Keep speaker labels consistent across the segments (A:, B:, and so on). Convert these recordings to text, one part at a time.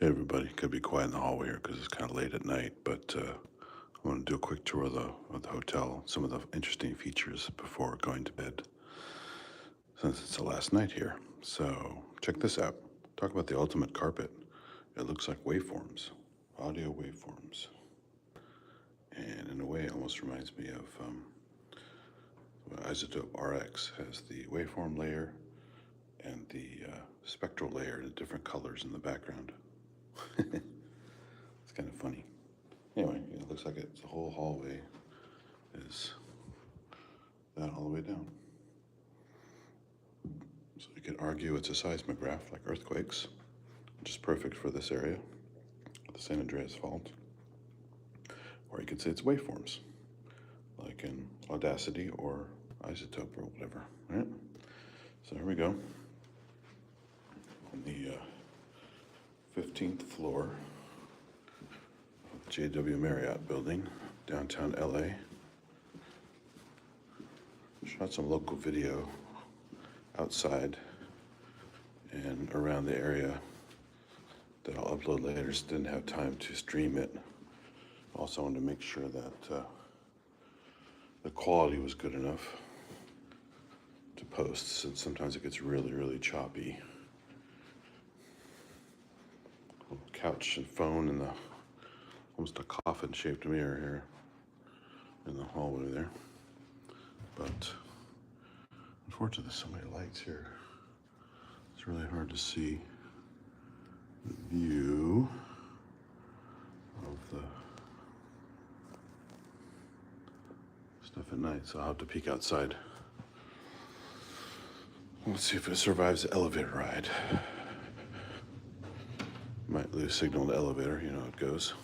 A: everybody. Could be quiet in the hallway here because it's kind of late at night, but I want to do a quick tour of the hotel, some of the interesting features before going to bed, since it's the last night here. So check this out. Talk about the ultimate carpet. It looks like waveforms, audio waveforms, and in a way, it almost reminds me of Isotope RX has the waveform layer and the spectral layer in different colors in the background. It's kind of funny. Anyway, it looks like it's the whole hallway is that all the way down. So you could argue it's a seismograph like earthquakes, which is perfect for this area, the San Andreas Fault. Or you could say it's waveforms, like in Audacity or Isotope or whatever, right? So here we go. On the 15th floor of the JW Marriott building, downtown LA. Shot some local video outside and around the area that I'll upload later. Just didn't have time to stream it. Also wanted to make sure that the quality was good enough to post, since sometimes it gets really, really choppy. Couch and phone and the almost a coffin-shaped mirror here in the hallway there. But unfortunately, there's so many lights here. It's really hard to see the view of the stuff at night, so I'll have to peek outside. Let's see if it survives the elevator ride. Might lose signal in the elevator, you know how it goes.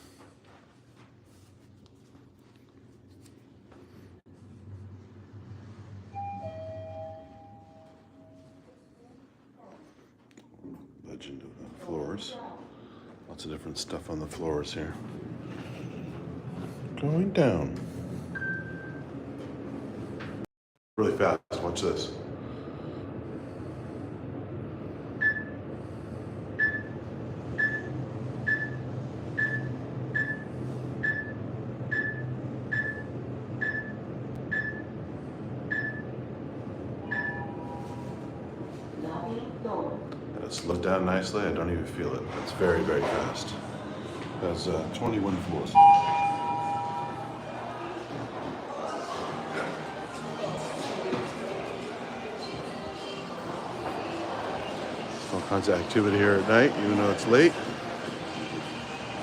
A: Legend of the floors. Lots of different stuff on the floors here. Going down. Really fast, watch this. It's slowed down nicely. I don't even feel it. It's very, very fast. It has 21 floors. All kinds of activity here at night, even though it's late.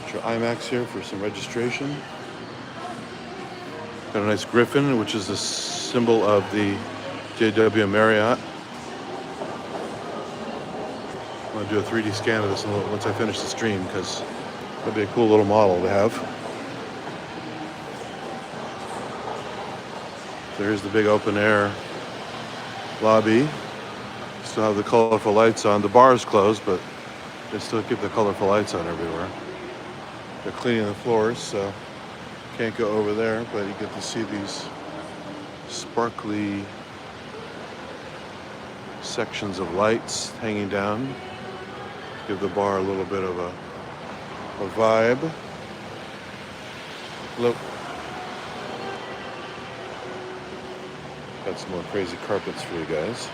A: Got your IMAX here for some registration. Got a nice griffin, which is the symbol of the JW Marriott. I'm going to do a 3D scan of this once I finish the stream, because that'd be a cool little model to have. There's the big open air lobby. Still have the colorful lights on. The bar is closed, but they still keep the colorful lights on everywhere. They're cleaning the floors, so can't go over there, but you get to see these sparkly sections of lights hanging down. Give the bar a little bit of a vibe. Look. Got some more crazy carpets for you guys.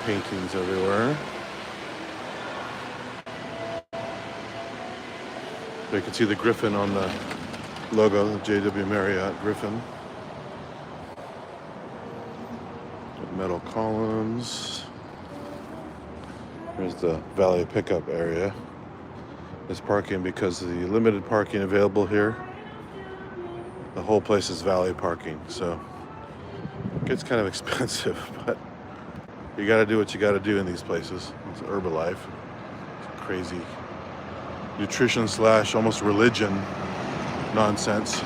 A: Paintings everywhere. You can see the griffin on the logo, the JW Marriott griffin. Metal columns. There's the valet pickup area. There's parking because of the limited parking available here. The whole place is valet parking, so it gets kind of expensive, but you gotta do what you gotta do in these places. It's Herbalife. It's crazy nutrition / almost religion nonsense.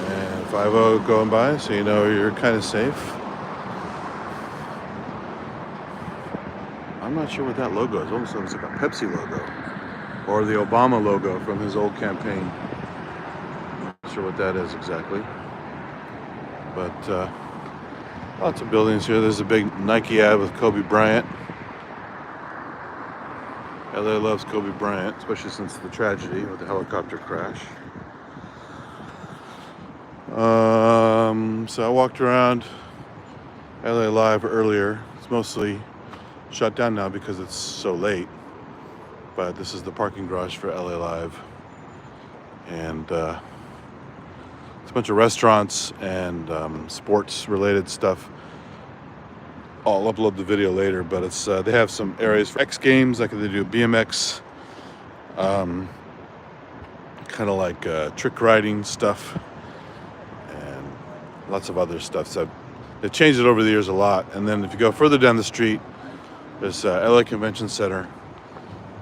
A: And 5-0 going by, so you know you're kind of safe. I'm not sure what that logo is. It almost looks like a Pepsi logo. Or the Obama logo from his old campaign. Not sure what that is exactly. But Lots of buildings here. There's a big Nike ad with Kobe Bryant. LA loves Kobe Bryant, especially since the tragedy with the helicopter crash. So I walked around LA Live earlier. It's mostly shut down now because it's so late. But this is the parking garage for LA Live. And it's a bunch of restaurants and sports-related stuff. I'll upload the video later, but it's they have some areas for X Games, like they do BMX, kind of like trick riding stuff, and lots of other stuff. So they've changed it over the years a lot. And then if you go further down the street, there's LA Convention Center.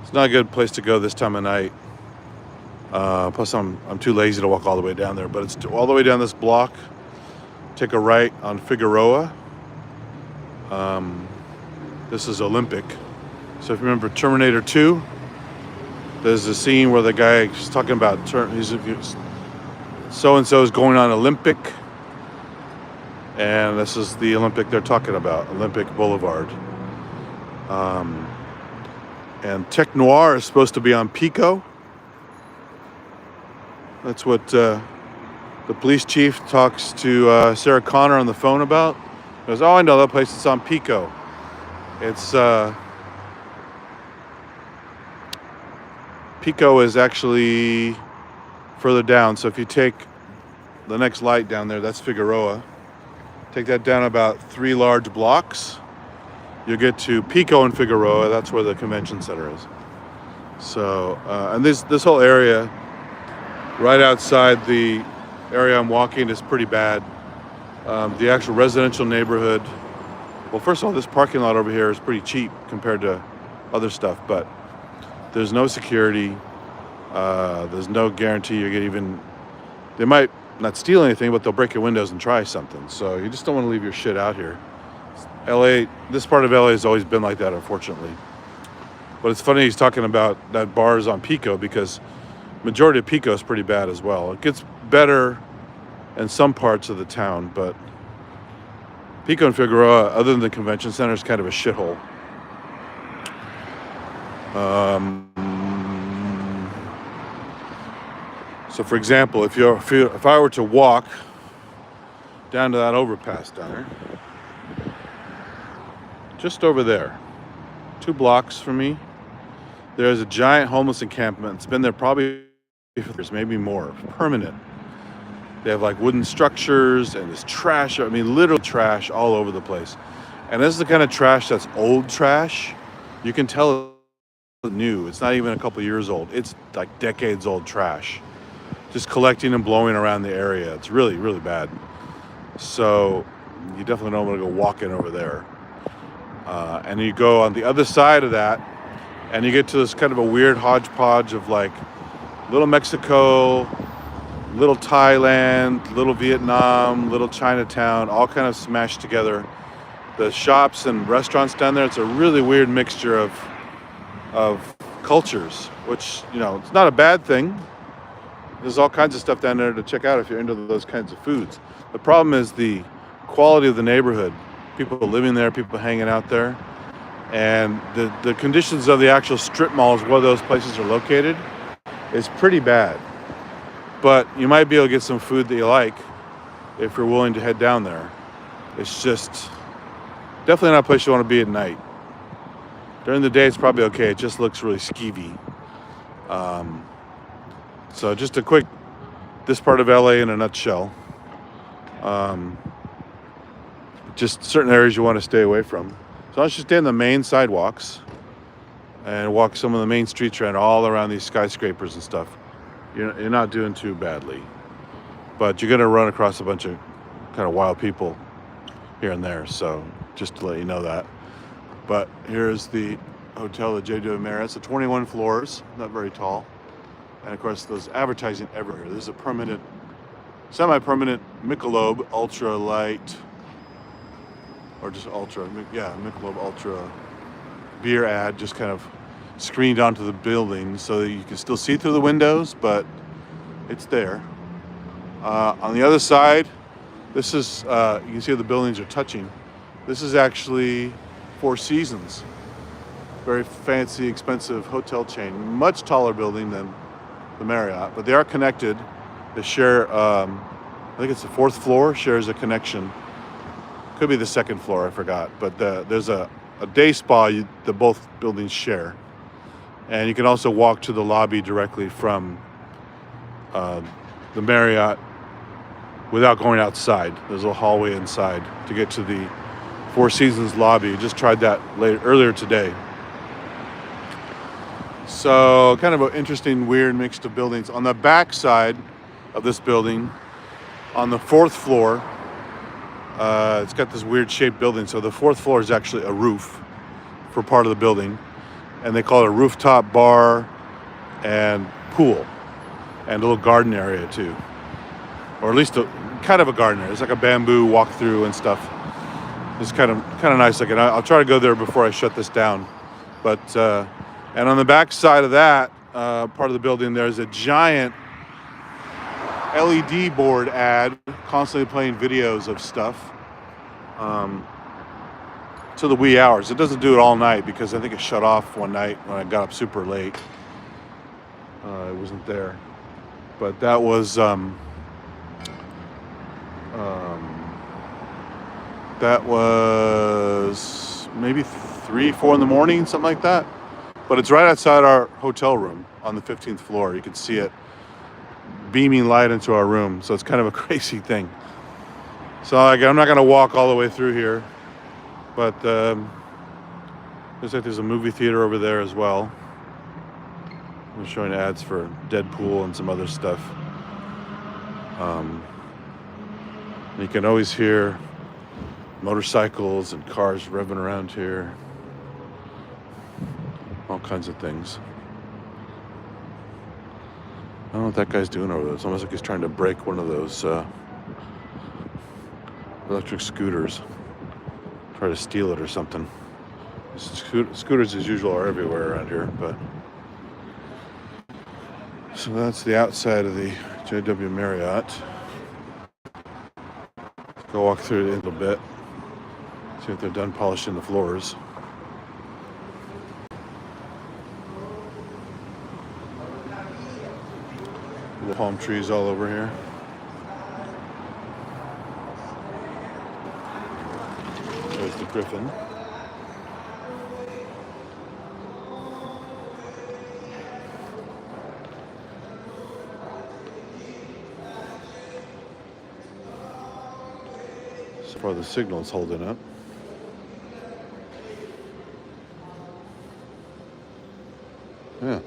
A: It's not a good place to go this time of night. Plus, I'm too lazy to walk all the way down there. But it's all the way down this block. Take a right on Figueroa. This is Olympic. So if you remember Terminator 2, there's a scene where the guy is talking about so-and-so is going on Olympic. And this is the Olympic they're talking about, Olympic Boulevard. And Tech Noir is supposed to be on Pico. That's what the police chief talks to Sarah Connor on the phone about. He goes, oh, I know that place. It's on Pico. It's Pico is actually further down. So if you take the next light down there, that's Figueroa. Take that down about 3 large blocks. You'll get to Pico and Figueroa. That's where the convention center is. So and this whole area right outside the area I'm walking is pretty bad. The actual residential neighborhood, well, first of all, this parking lot over here is pretty cheap compared to other stuff, but there's no security. There's no guarantee you're even, they might not steal anything, but they'll break your windows and try something. So you just don't want to leave your shit out here. LA, this part of LA has always been like that, unfortunately. But it's funny he's talking about that bar is on Pico because majority of Pico is pretty bad as well. It gets better in some parts of the town, but Pico and Figueroa, other than the convention center, is kind of a shithole. So, for example, if I were to walk down to that overpass down there, just over there, 2 blocks from me, there's a giant homeless encampment. It's been there probably for years, maybe more, permanent. They have like wooden structures and this trash, I mean literal trash all over the place. And this is the kind of trash that's old trash. You can tell it's new. It's not even a couple years old. It's like decades old trash. Just collecting and blowing around the area. It's really, really bad. So you definitely don't want to go walking over there. And you go on the other side of that and you get to this kind of a weird hodgepodge of like little Mexico, little Thailand, little Vietnam, little Chinatown, all kind of smashed together. The shops and restaurants down there, it's a really weird mixture of cultures, which, you know, it's not a bad thing. There's all kinds of stuff down there to check out if you're into those kinds of foods. The problem is the quality of the neighborhood. People living there, people hanging out there. And the conditions of the actual strip malls where those places are located is pretty bad. But you might be able to get some food that you like if you're willing to head down there. It's just definitely not a place you want to be at night. During the day, it's probably okay. It just looks really skeevy. So just a quick, this part of LA in a nutshell. Just certain areas you want to stay away from. So let's just stay on the main sidewalks and walk some of the main streets around, all around these skyscrapers and stuff. You're not doing too badly. But you're going to run across a bunch of kind of wild people here and there. So just to let you know that. But here's the hotel, the JW Marriott. It's 21 floors, not very tall. And of course, there's advertising everywhere. There's a permanent, semi-permanent Michelob Ultra Light, or just Ultra, yeah, Michelob Ultra beer ad just kind of screened onto the building so that you can still see through the windows, but it's there. On the other side, This is, you can see the buildings are touching. This is actually Four Seasons. Very fancy, expensive hotel chain. Much taller building than the Marriott, but they are connected. They share, I think it's the fourth floor, shares a connection. Could be the second floor, I forgot. But there's a day spa that both buildings share. And you can also walk to the lobby directly from the Marriott without going outside. There's a hallway inside to get to the Four Seasons lobby. Just tried that earlier today. So kind of an interesting, weird mix of buildings. On the back side of this building, on the fourth floor, it's got this weird shaped building. So the fourth floor is actually a roof for part of the building. And they call it a rooftop bar and pool and a little garden area too. Or at least kind of a garden area. It's like a bamboo walkthrough and stuff. It's kind of nice looking. I'll try to go there before I shut this down. But and on the back side of that part of the building, there's a giant LED board ad constantly playing videos of stuff to the wee hours. It doesn't do it all night because I think it shut off one night when I got up super late. It wasn't there. But that was maybe 3, 4 in the morning, something like that. But it's right outside our hotel room on the 15th floor. You can see it beaming light into our room. So it's kind of a crazy thing. So I'm not going to walk all the way through here. But looks like there's a movie theater over there as well. I'm showing ads for Deadpool and some other stuff. You can always hear motorcycles and cars revving around here. All kinds of things. I don't know what that guy's doing over there. It's almost like he's trying to break one of those electric scooters. Try to steal it or something. Scooters as usual are everywhere around here, but so that's the outside of the JW Marriott. Go walk through it a little bit. See if they're done polishing the floors. Little palm trees all over here. There's the Griffin. So far the signal's holding up. Yeah.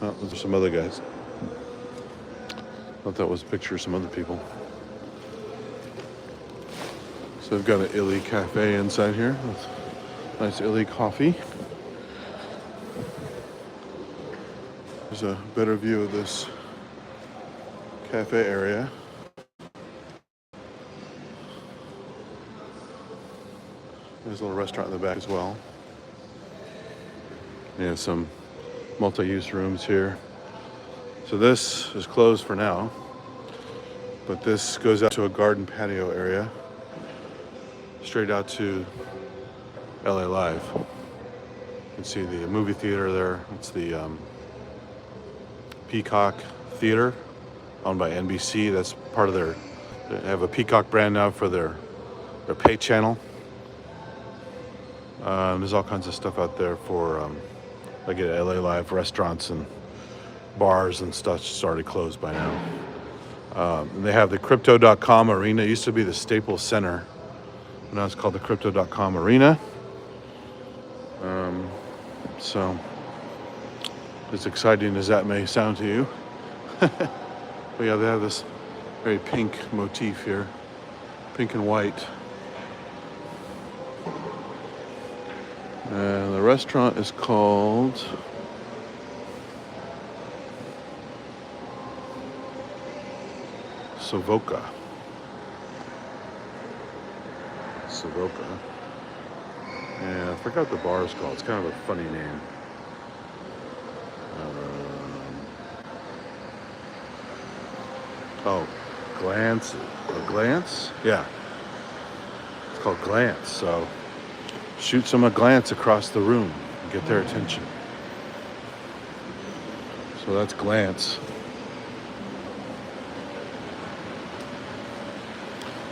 A: Oh, those are some other guys. Thought that was a picture of some other people. So I've got an Illy Cafe inside here with nice Illy coffee. There's a better view of this cafe area. There's a little restaurant in the back as well. Yeah, some multi-use rooms here. So this is closed for now, but this goes out to a garden patio area, straight out to LA Live. You can see the movie theater there. It's the Peacock Theater, owned by NBC. That's part of they have a Peacock brand now for their pay channel. There's all kinds of stuff out there for like at LA Live, restaurants and bars and stuff. It's already closed by now. And they have the Crypto.com Arena. It used to be the Staples Center. Now it's called the Crypto.com Arena. So, as exciting as that may sound to you. But yeah, they have this very pink motif here. Pink and white. And the restaurant is called Savoca. And I forgot what the bar is called. It's kind of a funny name. Glance, a glance? Yeah, it's called glance. So shoot some a glance across the room and get their attention. So that's glance.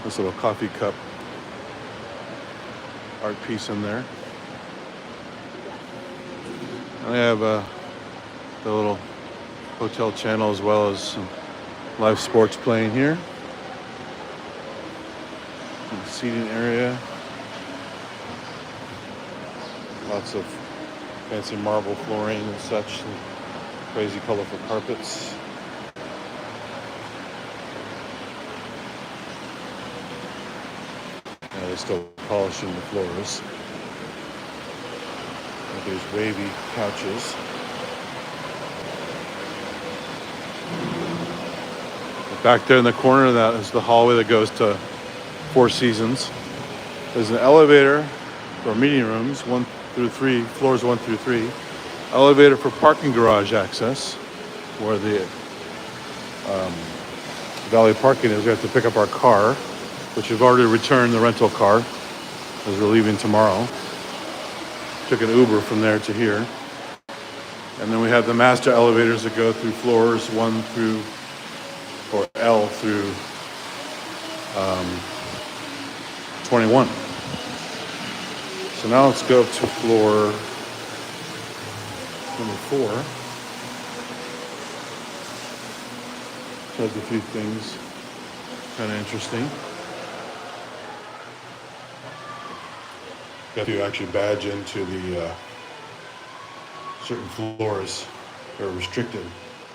A: This little coffee cup art piece in there. And they have the little hotel channel as well as some live sports playing here. The seating area. Lots of fancy marble flooring and such. And crazy colorful carpets. They're still polishing the floors. With these wavy couches. Back there in the corner, that is the hallway that goes to Four Seasons. There's an elevator for meeting rooms, 1 through 3, floors 1 through 3. Elevator for parking garage access, where the valet parking is. We have to pick up our car, which we've already returned the rental car as we're leaving tomorrow. Took an Uber from there to here. And then we have the master elevators that go through floors 1 through, or L through 21. So now let's go to floor number 4. Shows a few things kind of interesting. You have to actually badge into the certain floors that are restricted.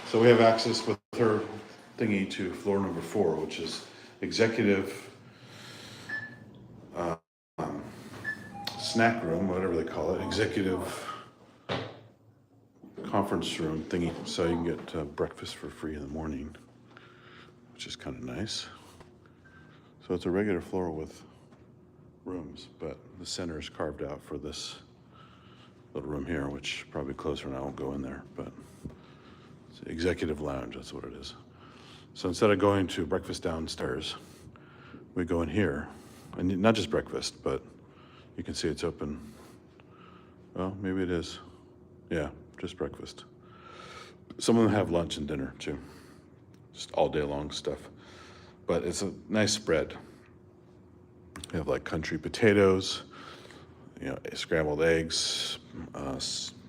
A: So we have access with her thingy to floor number 4, which is executive snack room, whatever they call it, executive conference room thingy. So you can get breakfast for free in the morning, which is kind of nice. So it's a regular floor with rooms, but the center is carved out for this little room here, which probably closed for now. I won't go in there, but it's an executive lounge, that's what it is. So instead of going to breakfast downstairs, we go in here, and not just breakfast, but you can see it's open. Well, maybe it is. Yeah, just breakfast. Some of them have lunch and dinner too, just all day long stuff. But it's a nice spread. We have like country potatoes, scrambled eggs,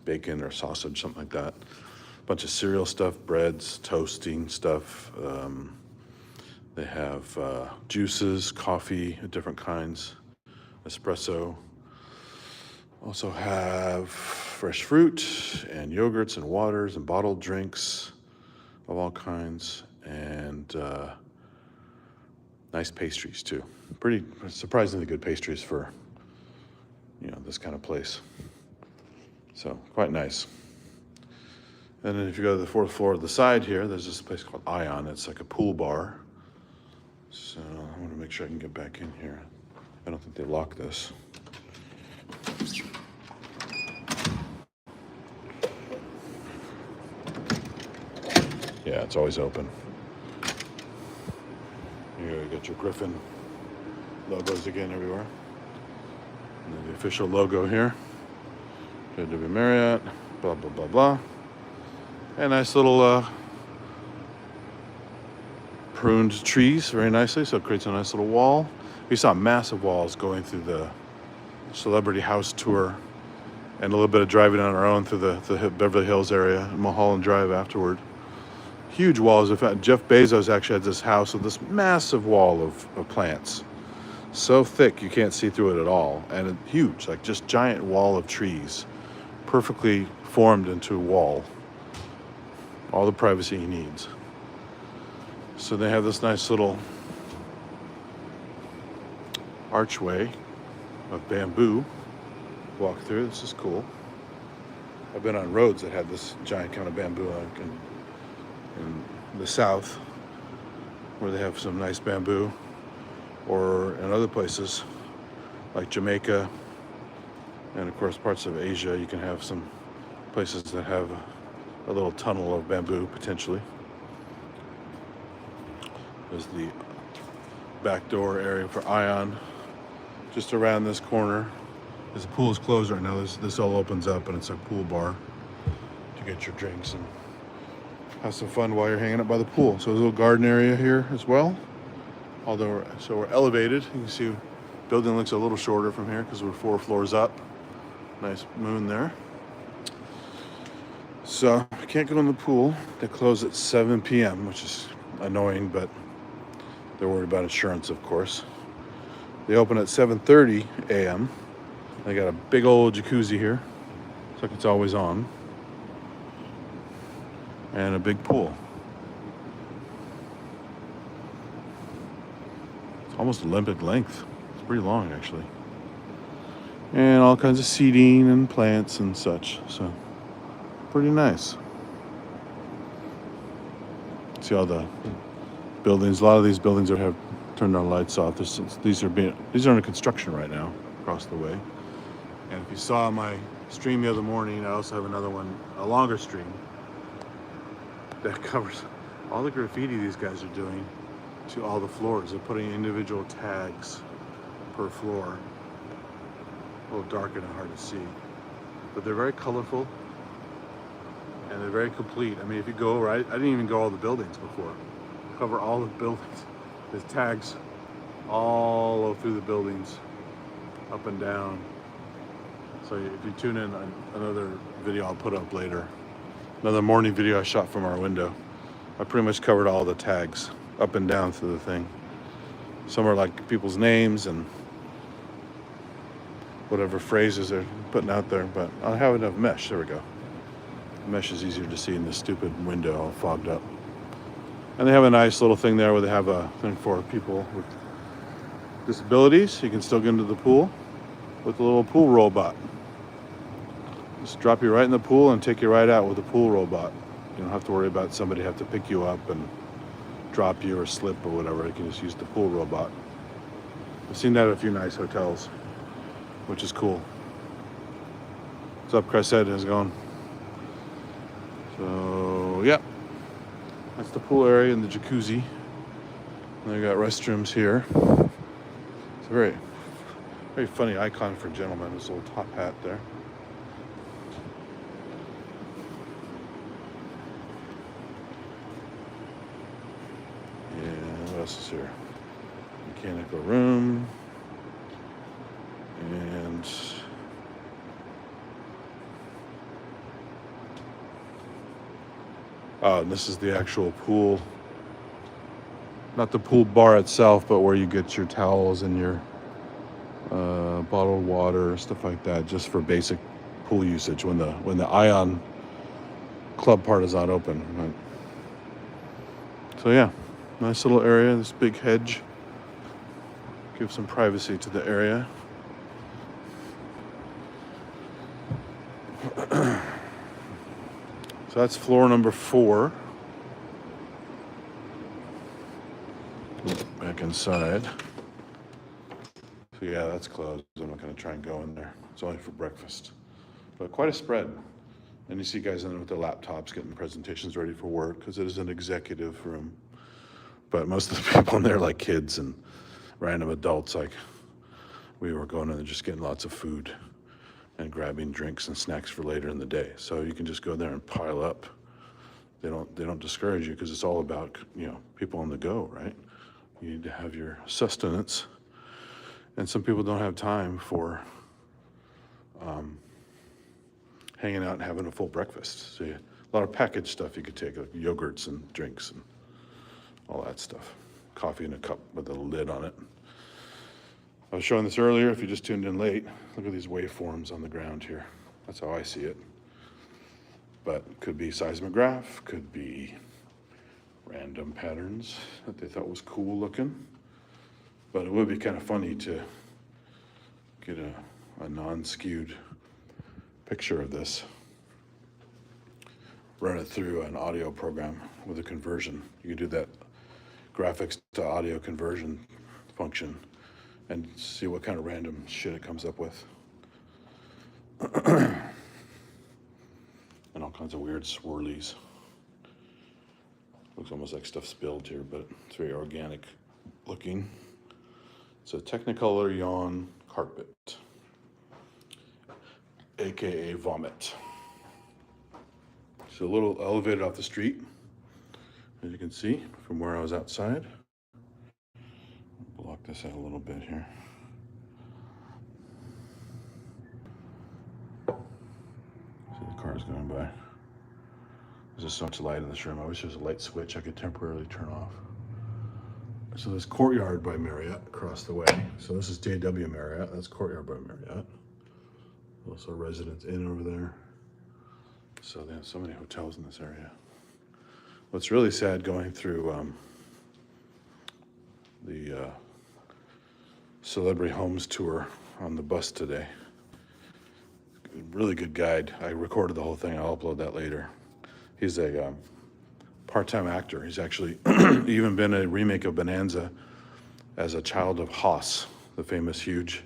A: bacon or sausage, something like that. A bunch of cereal stuff, breads, toasting stuff. They have juices, coffee of different kinds, espresso. Also have fresh fruit and yogurts and waters and bottled drinks of all kinds, and nice pastries too. Pretty surprisingly good pastries for this kind of place. So quite nice. And then if you go to the 4th floor of the side here, there's this place called Ion. It's like a pool bar. So I want to make sure I can get back in here. I don't think they lock this. Yeah, it's always open. You got your Griffin logos again everywhere. And then the official logo here. JW Marriott, blah, blah, blah, blah. And nice little pruned trees very nicely, so it creates a nice little wall. We saw massive walls going through the Celebrity House tour and a little bit of driving on our own through the Beverly Hills area, Mulholland Drive afterward. Huge walls. In fact, Jeff Bezos actually had this house with this massive wall of plants. So thick you can't see through it at all. And huge, like just giant wall of trees, perfectly formed into a wall. All the privacy he needs. So they have this nice little archway of bamboo walk through. This is cool. I've been on roads that had this giant kind of bamboo in the south, where they have some nice bamboo, or in other places like Jamaica, and of course parts of Asia. You can have some places that have a little tunnel of bamboo potentially. There's the back door area for Ion. Just around this corner. As the pool is closed right now, this all opens up and it's a pool bar to get your drinks and have some fun while you're hanging out by the pool. So there's a little garden area here as well. Although we're elevated, you can see the building looks a little shorter from here because we're 4 floors up. Nice moon there. So I can't go in the pool. They close at 7 p.m., which is annoying, but they're worried about insurance, of course. They open at 7:30 a.m. They got a big old jacuzzi here. Looks like it's always on. And a big pool. It's almost Olympic length. It's pretty long, actually. And all kinds of seating and plants and such. So, pretty nice. See all the buildings. A lot of these buildings have turned their lights off. These are under construction right now across the way. And if you saw my stream the other morning, I also have another one, a longer stream, that covers all the graffiti these guys are doing to all the floors. They're putting individual tags per floor. A little dark and hard to see. But they're very colorful and they're very complete. I mean, if you go over, I didn't even go all the buildings before. Cover all the buildings. There's tags all through the buildings, up and down. So if you tune in, another video I'll put up later, another morning video I shot from our window, I pretty much covered all the tags up and down through the thing. Some are like people's names and whatever phrases they're putting out there, but I have enough mesh. There we go. The mesh is easier to see in this stupid window all fogged up. And they have a nice little thing there where they have a thing for people with disabilities. You can still get into the pool with a little pool robot. Just drop you right in the pool and take you right out with a pool robot. You don't have to worry about somebody have to pick you up and drop you or slip or whatever. You can just use the pool robot. I've seen that at a few nice hotels, which is cool. What's up, Crescent? How's it going? So, yeah. That's the pool area and the jacuzzi. And they got restrooms here. It's a very, very funny icon for gentlemen. This little top hat there. And what else is here? Mechanical room. And and this is the actual pool. Not the pool bar itself, but where you get your towels and your bottled water, stuff like that, just for basic pool usage when the Ion club part is not open. Right? So yeah, nice little area. This big hedge gives some privacy to the area. So that's floor number 4. Back inside. So yeah, that's closed. I'm not going to try and go in there. It's only for breakfast. But quite a spread. And you see guys in there with their laptops getting presentations ready for work because it is an executive room. But most of the people in there are like kids and random adults. Like we were going in there just getting lots of food and grabbing drinks and snacks for later in the day. So you can just go there and pile up. They don't discourage you because it's all about, people on the go, right? You need to have your sustenance. And some people don't have time for hanging out and having a full breakfast. So a lot of packaged stuff you could take, like yogurts and drinks and all that stuff. Coffee in a cup with a lid on it. I was showing this earlier, if you just tuned in late. Look at these waveforms on the ground here. That's how I see it. But it could be seismograph, could be random patterns that they thought was cool looking. But it would be kind of funny to get a non-skewed picture of this. Run it through an audio program with a conversion. You can do that graphics to audio conversion function and see what kind of random shit it comes up with. And all kinds of weird swirlies. Looks almost like stuff spilled here, but it's very organic looking. It's a Technicolor Yawn carpet, aka vomit. So a little elevated off the street, as you can see from where I was outside. Block this out a little bit here. See the cars going by. There's just so much light in this room. I wish there was a light switch I could temporarily turn off. So there's Courtyard by Marriott across the way. So this is JW Marriott. That's Courtyard by Marriott. Also Residence Inn over there. So they have so many hotels in this area. What's really sad going through the Celebrity Homes tour on the bus today. Really good guide. I recorded the whole thing. I'll upload that later. He's a part-time actor. He's actually even been in a remake of Bonanza as a child of Hoss, the famous huge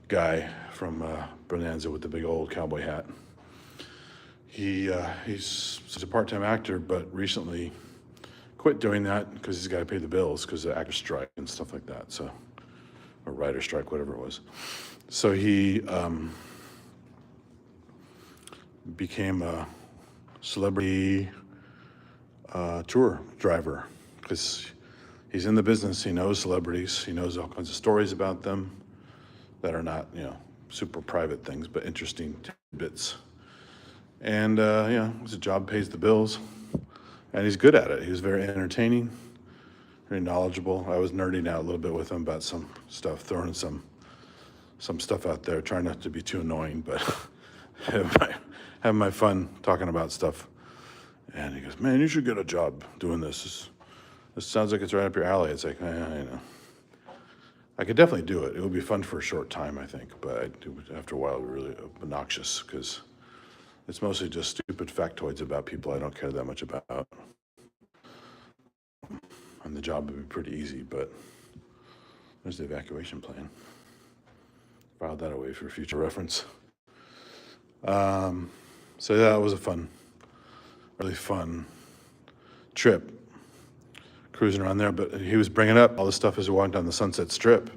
A: guy from Bonanza with the big old cowboy hat. He's a part-time actor, but recently quit doing that because he's got to pay the bills because of the actor strike and stuff like that. So, or writer strike, whatever it was. So he became a celebrity tour driver because he's in the business. He knows celebrities. He knows all kinds of stories about them that are not, super private things, but interesting tidbits. And, it's a job, pays the bills, and he's good at it. He was very entertaining, very knowledgeable. I was nerding out a little bit with him about some stuff, throwing some stuff out there, trying not to be too annoying, but having my fun talking about stuff. And he goes, man, you should get a job doing this. This sounds like it's right up your alley. It's like, I could definitely do it. It would be fun for a short time, I think, but after a while, it would be really obnoxious because it's mostly just stupid factoids about people I don't care that much about. And the job would be pretty easy, but there's the evacuation plan. Filed that away for future reference. So yeah, it was a really fun trip, cruising around there. But he was bringing up all the stuff as we walked down the Sunset Strip,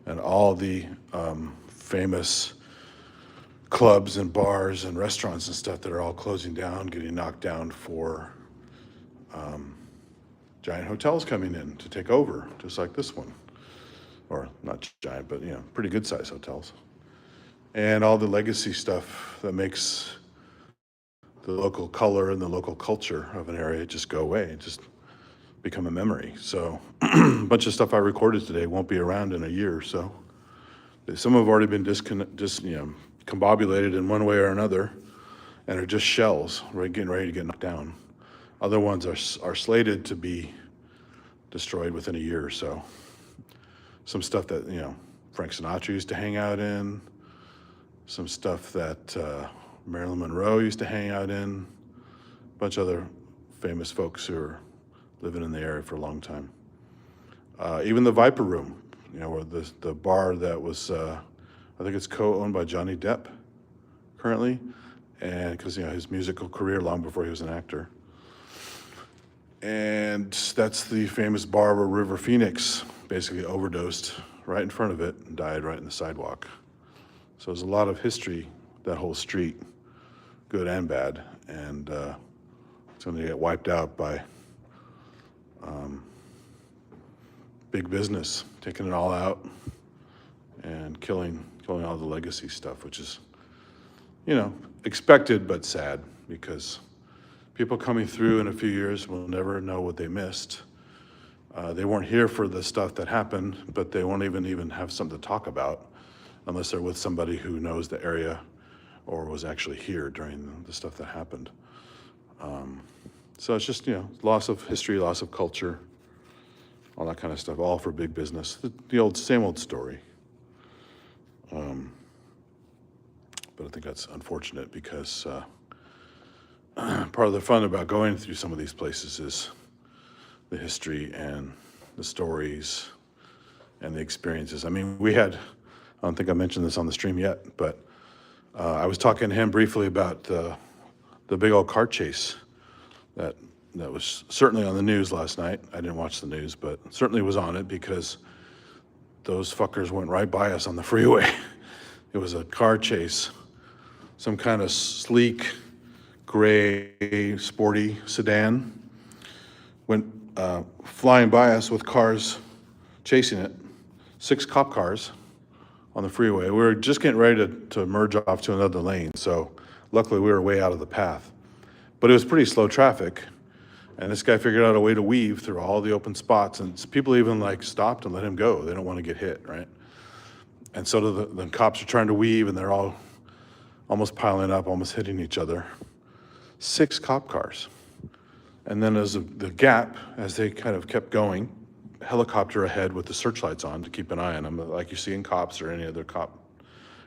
A: and all the famous clubs and bars and restaurants and stuff that are all closing down, getting knocked down for giant hotels coming in to take over, just like this one. Or not giant, but pretty good sized hotels. And all the legacy stuff that makes the local color and the local culture of an area just go away, just become a memory. So a bunch of stuff I recorded today won't be around in a year or so. Some have already been combobulated in one way or another and are just shells, getting ready to get knocked down. Other ones are slated to be destroyed within a year or so. Some stuff that, Frank Sinatra used to hang out in, some stuff that Marilyn Monroe used to hang out in, a bunch of other famous folks who are living in the area for a long time. Even the Viper Room, where the bar that was, I think it's co-owned by Johnny Depp currently, and because his musical career long before he was an actor. And that's the famous bar where River Phoenix basically overdosed right in front of it and died right in the sidewalk. So there's a lot of history, that whole street, good and bad, and it's going to get wiped out by big business, taking it all out and killing all the legacy stuff, which is, expected but sad, because people coming through in a few years will never know what they missed. They weren't here for the stuff that happened, but they won't even have something to talk about unless they're with somebody who knows the area or was actually here during the stuff that happened. So it's just, loss of history, loss of culture, all that kind of stuff, all for big business. The same old story. But I think that's unfortunate because part of the fun about going through some of these places is the history and the stories and the experiences. I mean, I don't think I mentioned this on the stream yet, but I was talking to him briefly about the big old car chase that that was certainly on the news last night. I didn't watch the news, but certainly was on it because those fuckers went right by us on the freeway. It was a car chase, some kind of sleek, gray, sporty sedan went flying by us with cars chasing it, 6 cop cars on the freeway. We were just getting ready to merge off to another lane, so luckily we were way out of the path. But it was pretty slow traffic, and this guy figured out a way to weave through all the open spots, and people even like stopped and let him go. They don't want to get hit, right? And so the cops are trying to weave, and they're all almost piling up, almost hitting each other. 6 cop cars. And then as the gap, as they kind of kept going, helicopter ahead with the searchlights on to keep an eye on them, like you see in Cops or any other cop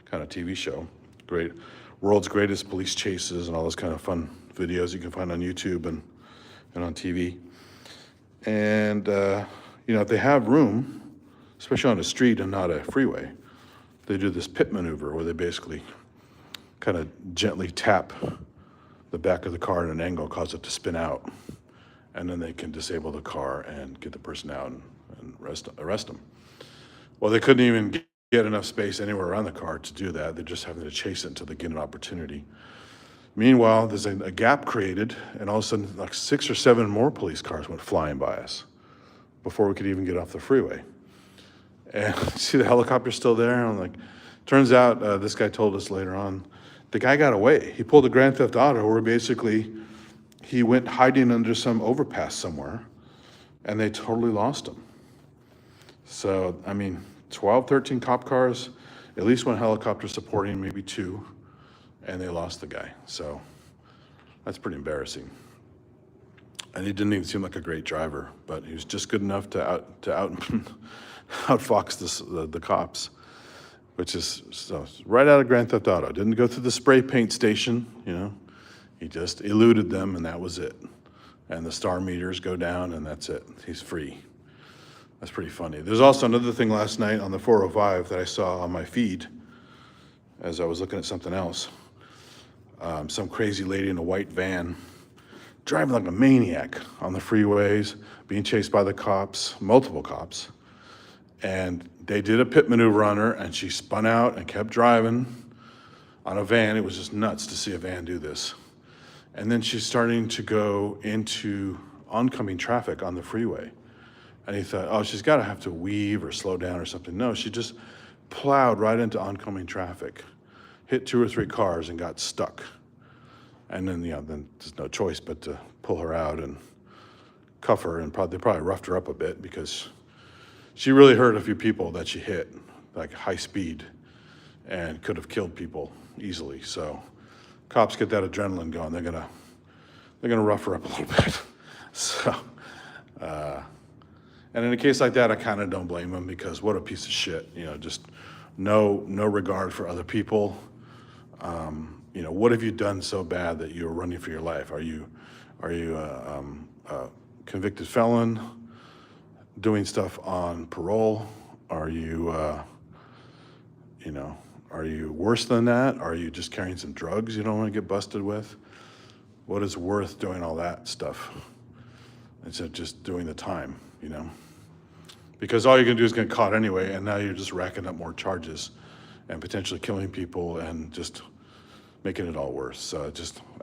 A: kind of TV show. Great, world's greatest police chases and all those kind of fun videos you can find on YouTube and on TV. And, if they have room, especially on a street and not a freeway, they do this pit maneuver where they basically kind of gently tap the back of the car at an angle, cause it to spin out. And then they can disable the car and get the person out and arrest them. Well, they couldn't even get enough space anywhere around the car to do that. They're just having to chase it until they get an opportunity. Meanwhile, there's a gap created, and all of a sudden, like 6 or 7 more police cars went flying by us before we could even get off the freeway. And see the helicopter still there? I'm like, turns out, this guy told us later on, the guy got away. He pulled a Grand Theft Auto where basically he went hiding under some overpass somewhere, and they totally lost him. So, 12, 13 cop cars, at least 1 helicopter supporting, maybe 2, and they lost the guy. So that's pretty embarrassing. And he didn't even seem like a great driver, but he was just good enough to outfox the cops, which is so right out of Grand Theft Auto. Didn't go through the spray paint station, He just eluded them, and that was it. And the star meters go down, and that's it. He's free. That's pretty funny. There's also another thing last night on the 405 that I saw on my feed as I was looking at something else. Some crazy lady in a white van driving like a maniac on the freeways, being chased by the cops, multiple cops. And they did a pit maneuver on her, and she spun out and kept driving on a van. It was just nuts to see a van do this. And then she's starting to go into oncoming traffic on the freeway. And he thought, oh, she's got to have to weave or slow down or something. No, she just plowed right into oncoming traffic, hit 2 or 3 cars and got stuck. And then, then there's no choice but to pull her out and cuff her, and they probably roughed her up a bit because she really hurt a few people that she hit, like high speed, and could have killed people easily. So cops get that adrenaline going. They're gonna rough her up a little bit. So, and in a case like that, I kind of don't blame them, because what a piece of shit. Just no regard for other people. What have you done so bad that you're running for your life? Are you a convicted felon doing stuff on parole? Are you worse than that? Are you just carrying some drugs you don't want to get busted with? What is worth doing all that stuff instead of just doing the time, Because all you're gonna do is get caught anyway, and now you're just racking up more charges and potentially killing people and just making it all worse. So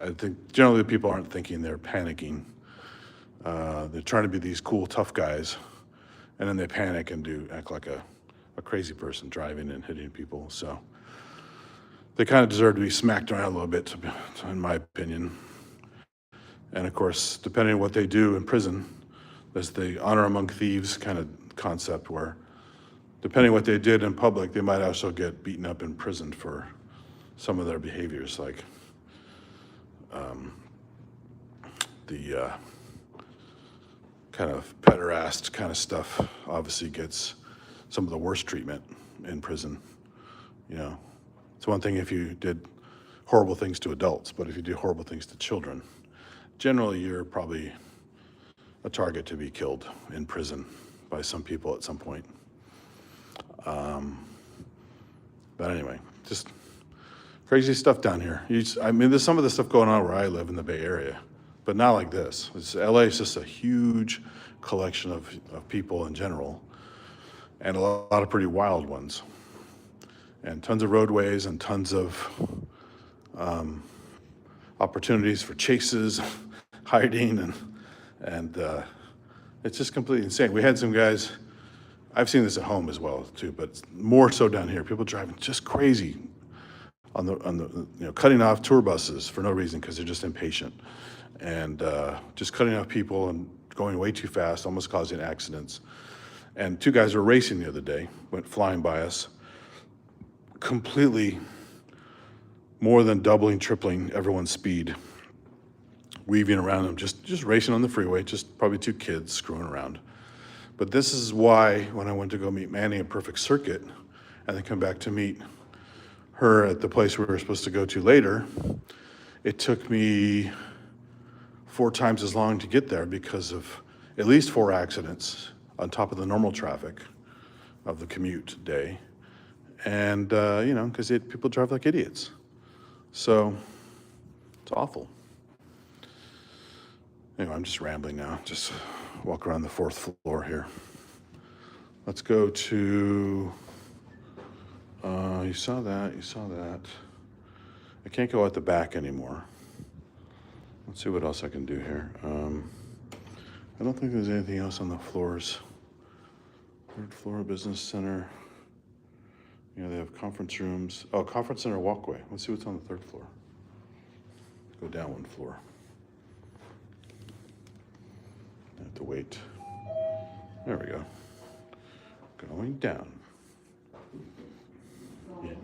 A: I think generally the people aren't thinking, they're panicking. They're trying to be these cool, tough guys, and then they panic and act like a crazy person driving and hitting people. So they kind of deserve to be smacked around a little bit, in my opinion. And of course, depending on what they do in prison, there's the honor among thieves kind of concept where, depending on what they did in public, they might also get beaten up in prison for some of their behaviors, like the kind of pederast kind of stuff obviously gets some of the worst treatment in prison. It's one thing if you did horrible things to adults, but if you do horrible things to children, generally you're probably a target to be killed in prison by some people at some point. But anyway, just crazy stuff down here. There's some of the stuff going on where I live in the Bay Area, but not like this. LA is just a huge collection of people in general, and a lot of pretty wild ones, and tons of roadways and tons of opportunities for chases, hiding, and it's just completely insane. We had some guys. I've seen this at home as well too, but more so down here. People driving just crazy on the cutting off tour buses for no reason because they're just impatient, and just cutting off people and going way too fast, almost causing accidents. And two guys were racing the other day, went flying by us, completely more than doubling, tripling everyone's speed, weaving around them, just racing on the freeway, just probably two kids screwing around. But this is why when I went to go meet Manny at Perfect Circuit and then come back to meet her at the place we were supposed to go to later, it took me 4 times as long to get there because of at least 4 accidents on top of the normal traffic of the commute day. And, because people drive like idiots. So it's awful. Anyway, I'm just rambling now. Just walk around the 4th floor here. Let's go to, you saw that. I can't go out the back anymore. Let's see what else I can do here. I don't think there's anything else on the floors. 3rd floor, business center. They have conference rooms. Oh, conference center walkway. Let's see what's on the 3rd floor. Go down 1 floor. I have to wait. There we go. Going down. Yeah.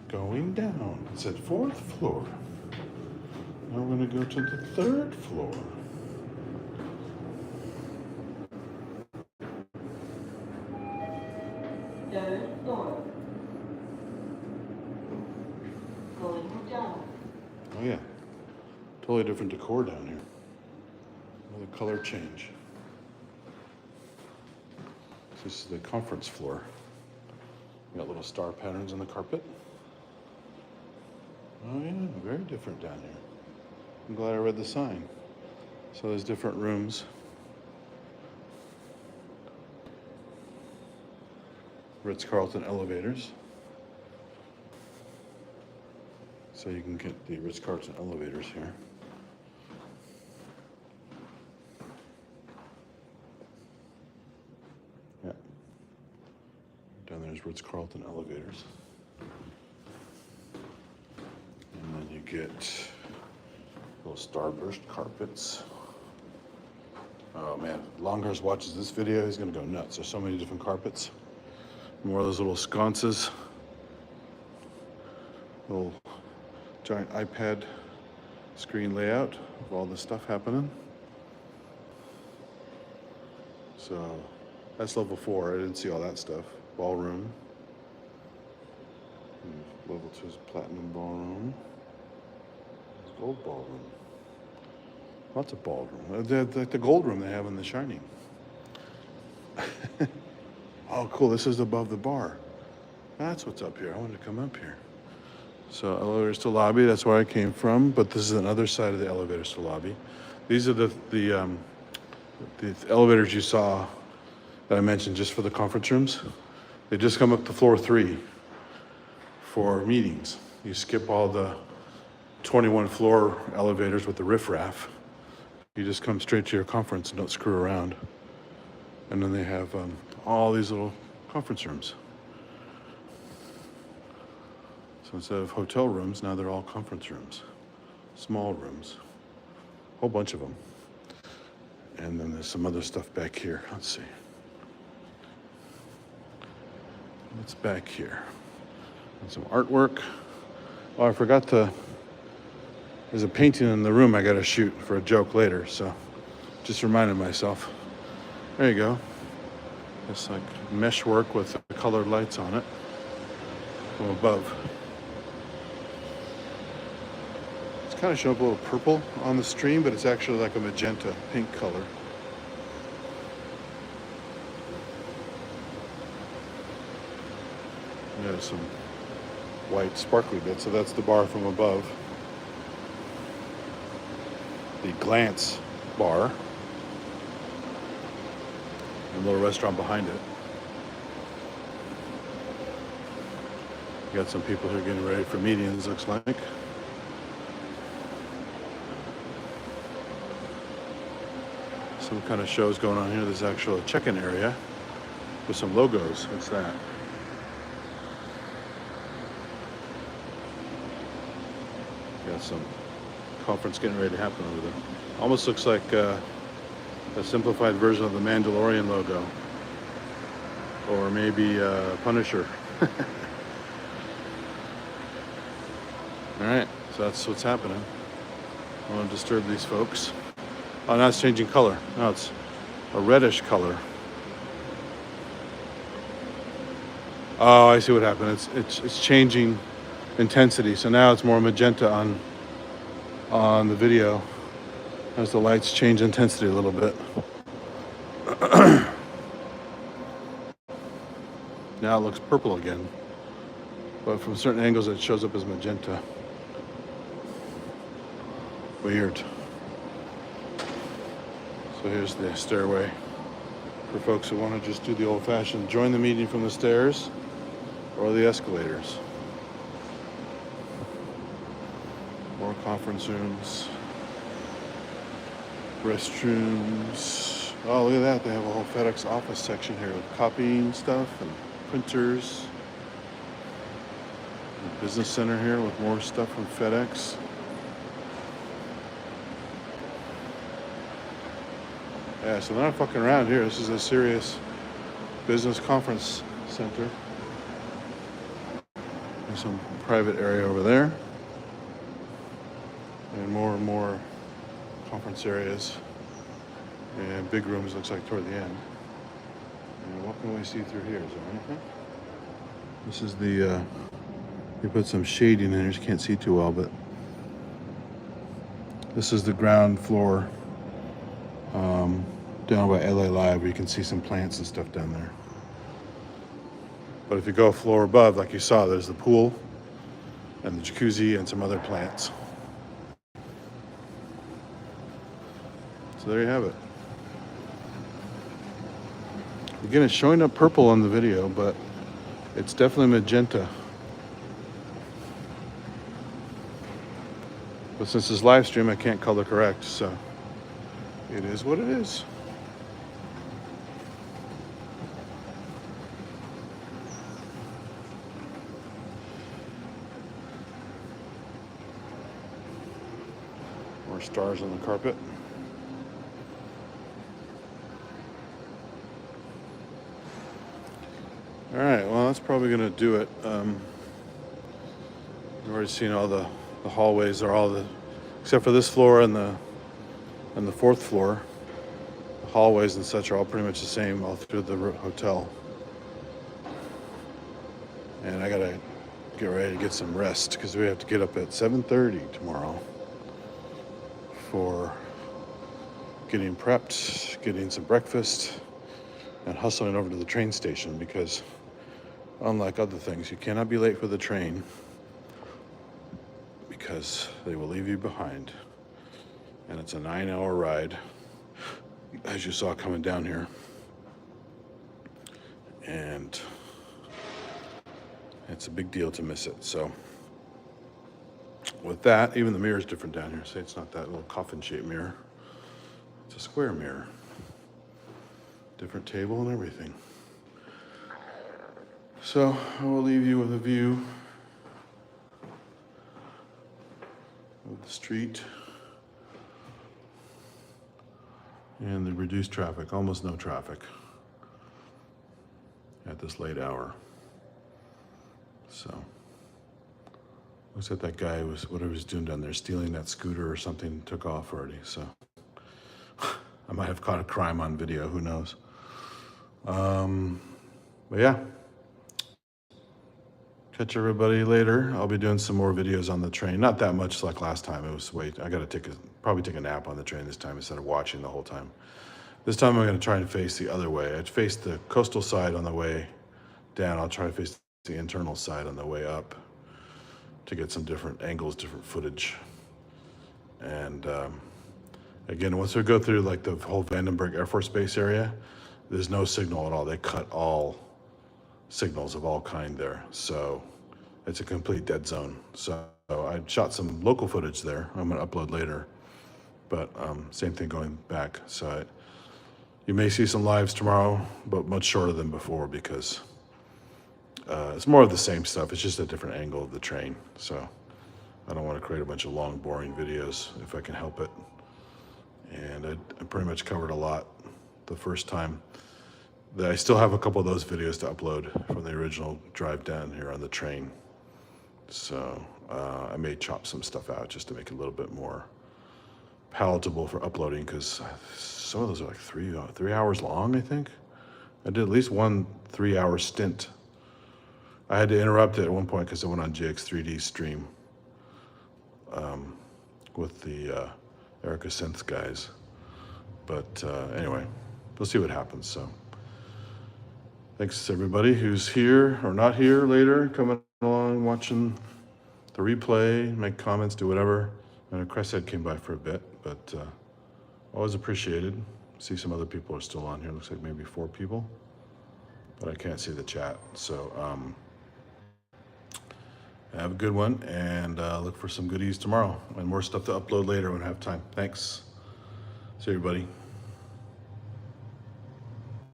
A: Going down. It's at 4th floor. Now we're going to go to the 3rd floor. Oh yeah, totally different decor down here. Another color change. This is the conference floor. You got little star patterns on the carpet. Oh yeah, very different down here. I'm glad I read the sign. So there's different rooms. Ritz-Carlton elevators. So you can get the Ritz-Carlton elevators here. Yeah. Down there's Ritz-Carlton elevators. And then you get little starburst carpets. Oh man, Longhurst watches this video, he's gonna go nuts. There's so many different carpets. More of those little sconces. Little giant iPad screen layout of all this stuff happening. So that's level 4. I didn't see all that stuff. Ballroom. Level 2 is platinum ballroom. There's gold ballroom. Lots of ballroom. Like the gold room they have in The Shining. Oh, cool. This is above the bar. That's what's up here. I wanted to come up here. So elevators to lobby, that's where I came from, but this is another side of the elevators to lobby. These are the elevators you saw that I mentioned just for the conference rooms. They just come up to floor 3 for meetings. You skip all the 21 floor elevators with the riffraff. You just come straight to your conference and don't screw around. And then they have all these little conference rooms. So instead of hotel rooms, now they're all conference rooms. Small rooms. A whole bunch of them. And then there's some other stuff back here. Let's see. What's back here? And some artwork. Oh, I forgot there's a painting in the room I gotta shoot for a joke later, so just reminded myself. There you go. It's like mesh work with colored lights on it from above. It's kind of showing up a little purple on the stream, but it's actually like a magenta pink color. There's some white sparkly bits, so that's the bar from above. the Glance bar. And a little restaurant behind it. You got some people here getting ready for meetings, looks like. Some kind of shows going on here. There's actually a check-in area with some logos. What's that? Got some conference getting ready to happen over there. Almost looks like a simplified version of the Mandalorian logo. Or maybe Punisher. Alright, so that's what's happening. I don't want to disturb these folks. Oh, now it's changing color. Now it's a reddish color. Oh, I see what happened. It's changing intensity. So now it's more magenta on the video as the lights change intensity a little bit. Now it looks purple again. But from certain angles it shows up as magenta. Weird. So here's the stairway for folks who want to just do the old-fashioned join the meeting from the stairs or the escalators. More conference rooms, restrooms. Oh, look at that. They have a whole FedEx office section here with copying stuff and printers. A business center here with more stuff from FedEx. Yeah, so they're not fucking around here. This is a serious business conference center. There's some private area over there. And more conference areas. And big rooms, looks like, toward the end. And what can we see through here? Is there anything? This is the, they put some shading in there. You just can't see too well, but this is the ground floor. Down by LA Live, where you can see some plants and stuff down there. But if you go a floor above, like you saw, there's the pool and the jacuzzi and some other plants. So there you have it. Again, it's showing up purple on the video, but it's definitely magenta. But since it's live stream, I can't color correct, so it is what it is. More stars on the carpet. All right, well, that's probably gonna do it. We've already seen all the hallways are all the, except for this floor and the fourth floor. The hallways and such are all pretty much the same all through the hotel. And I gotta get ready to get some rest because we have to get up at 7:30 tomorrow for getting prepped, getting some breakfast, and hustling over to the train station because unlike other things, you cannot be late for the train because they will leave you behind. And it's a 9-hour ride, as you saw coming down here. And it's a big deal to miss it. So with that, even the mirror is different down here. See, it's not that little coffin-shaped mirror. It's a square mirror. Different table and everything. So I will leave you with a view of the street and the reduced traffic, almost no traffic at this late hour. So looks like that guy was, whatever he's doing down there, stealing that scooter or something, took off already. So I might have caught a crime on video, who knows. But yeah, catch everybody later. I'll be doing some more videos on the train. Not that much like last time. It was I gotta probably take a nap on the train this time instead of watching the whole time. This time I'm gonna try and face the other way. I'd face the coastal side on the way down. I'll try to face the internal side on the way up to get some different angles, different footage. And Again, once we go through like the whole Vandenberg Air Force Base area, there's no signal at all. They cut all signals of all kind there. So it's a complete dead zone. So I shot some local footage there. I'm gonna upload later, but same thing going back. So you may see some lives tomorrow, but much shorter than before because it's more of the same stuff. It's just a different angle of the train. So I don't want to create a bunch of long, boring videos if I can help it. And I pretty much covered a lot the first time. I still have a couple of those videos to upload from the original drive down here on the train. So I may chop some stuff out just to make it a little bit more palatable for uploading, because some of those are like three hours long, I think. I did at least one 3-hour stint. I had to interrupt it at one point because I went on JX3D stream with the Erica Synth guys. But anyway, we'll see what happens. So thanks everybody who's here or not here later, coming along, watching the replay, make comments, do whatever. I know Cresthead came by for a bit, but always appreciated. See some other people are still on here. Looks like maybe 4 people, but I can't see the chat. So have a good one, and look for some goodies tomorrow and more stuff to upload later when I have time. Thanks. See everybody.